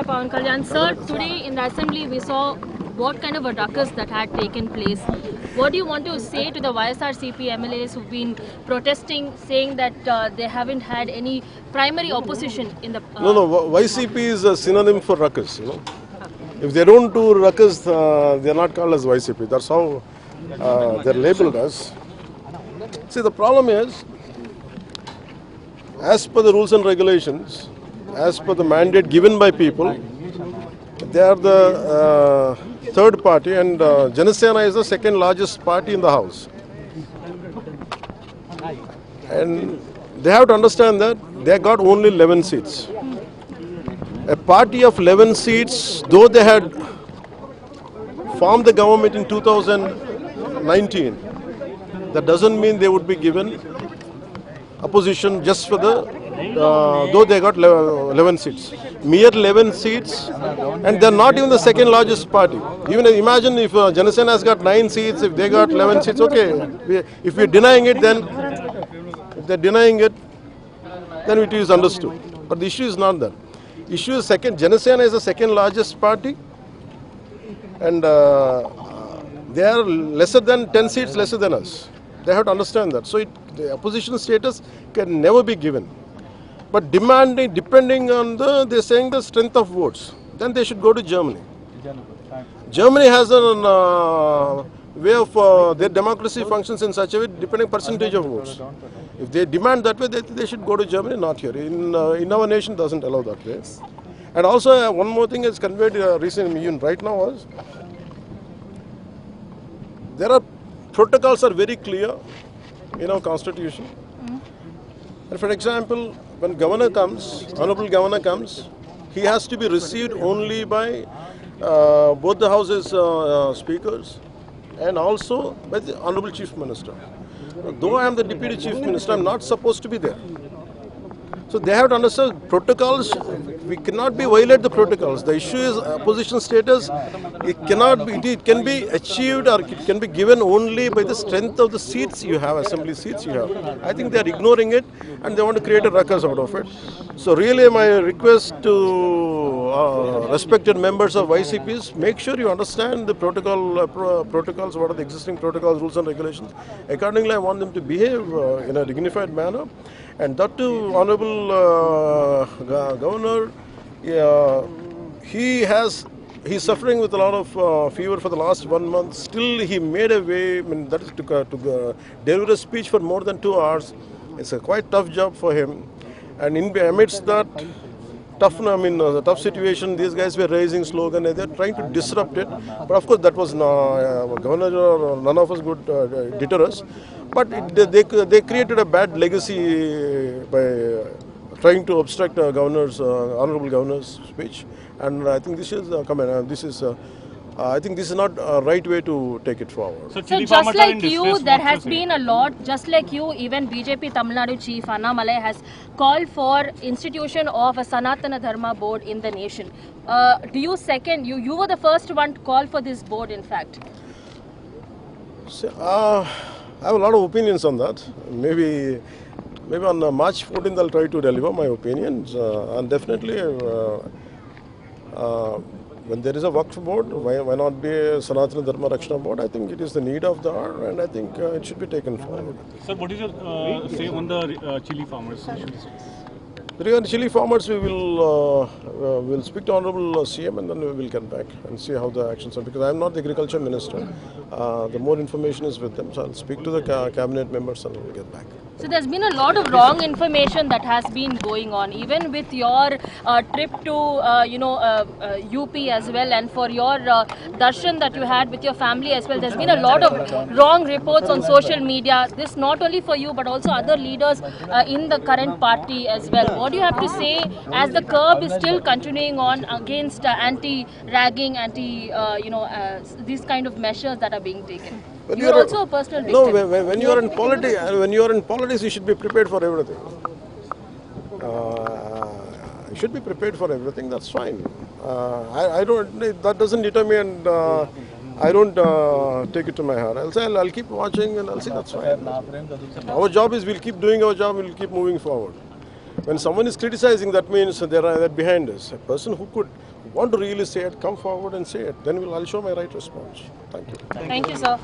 by Pawan Kalyan. Sir, today in the assembly we saw what kind of a ruckus that had taken place. What do you want to say to the YSRCP MLAs who've been protesting, saying that they haven't had any primary opposition in the... No, YCP is a synonym for ruckus, you know. If they don't do ruckus, they're not called as YCP. That's how they're labeled as. See, the problem is, as per the rules and regulations, as per the mandate given by people, they are the third party, and Janasena is the second largest party in the house. And they have to understand that they got only 11 seats. A party of 11 seats, though they had formed the government in 2019, that doesn't mean they would be given opposition just for the, though they got 11 seats. Mere 11 seats, and they're not even the second largest party. Even imagine if Janasena has got 9 seats, if they got 11 seats, okay. If we're denying it, then, if they're denying it, then it is understood. But the issue is not that. Issue is second, Janasena is the second largest party, and they are lesser than 10 seats lesser than us. They have to understand that. So the opposition status can never be given. But demanding, depending on they're saying the strength of votes, then they should go to Germany. Germany has a way of, their democracy functions in such a way, depending percentage of votes. If they demand that way, they should go to Germany, not here. In our nation, doesn't allow that way. And also, one more thing is conveyed recently, even right now, was there are protocols are very clear in our constitution. And for example, when governor comes, honorable governor comes, he has to be received only by both the houses speakers and also by the honorable chief minister. Though I am the deputy chief minister, I am not supposed to be there. So they have to understand protocols. We cannot be violate the protocols. The issue is opposition status. It cannot be. It can be achieved or it can be given only by the strength of the seats you have, assembly seats you have. I think they are ignoring it and they want to create a ruckus out of it. So really, my request to respected members of YCPs: make sure you understand the protocols. What are the existing protocols, rules and regulations? Accordingly, I want them to behave in a dignified manner. And that too, honorable governor, he's suffering with a lot of fever for the last 1 month. Still, he made a way. I mean, that is to deliver a speech for more than 2 hours. It's a quite tough job for him. And amidst that tough situation, these guys were raising slogan and they're trying to disrupt it. But of course, that was governor or none of us could deter us. But they created a bad legacy by trying to obstruct honorable governor's speech. And I think this is I think this is not a right way to take it forward. So just like you, there has been a lot, just like you, even BJP Tamil Nadu chief Annamalai has called for institution of a Sanatana Dharma board in the nation. Do you second, you were the first one to call for this board in fact? So, I have a lot of opinions on that. Maybe on March 14th I'll try to deliver my opinions. And definitely, when there is a Waqf board, why not be a Sanatana Dharma Rakshana board? I think it is the need of the hour, and I think it should be taken forward. Sir, what is your say on the chili farmers? Regarding chili farmers, we will speak to Honorable CM and then we will get back and see how the actions are. Because I am not the agriculture minister. The more information is with them. So I'll speak to the cabinet members and we'll get back. So there's been a lot of wrong information that has been going on, even with your trip to UP as well, and for your darshan that you had with your family as well. There's been a lot of wrong reports on social media. This not only for you but also other leaders in the current party as well. What do you have to say as the curb is still continuing on against anti-ragging, these kind of measures that are being taken? You are also a personal victim. No, when you are in politics, you should be prepared for everything. You should be prepared for everything. That's fine. That doesn't deter me, and I don't take it to my heart. I'll keep watching, and I'll see. That's fine. Our job is we'll keep doing our job. We'll keep moving forward. When someone is criticizing, that means they're behind us. A person want to really say it, come forward and say it. Then I'll show my right response. Thank you. Thank you, sir.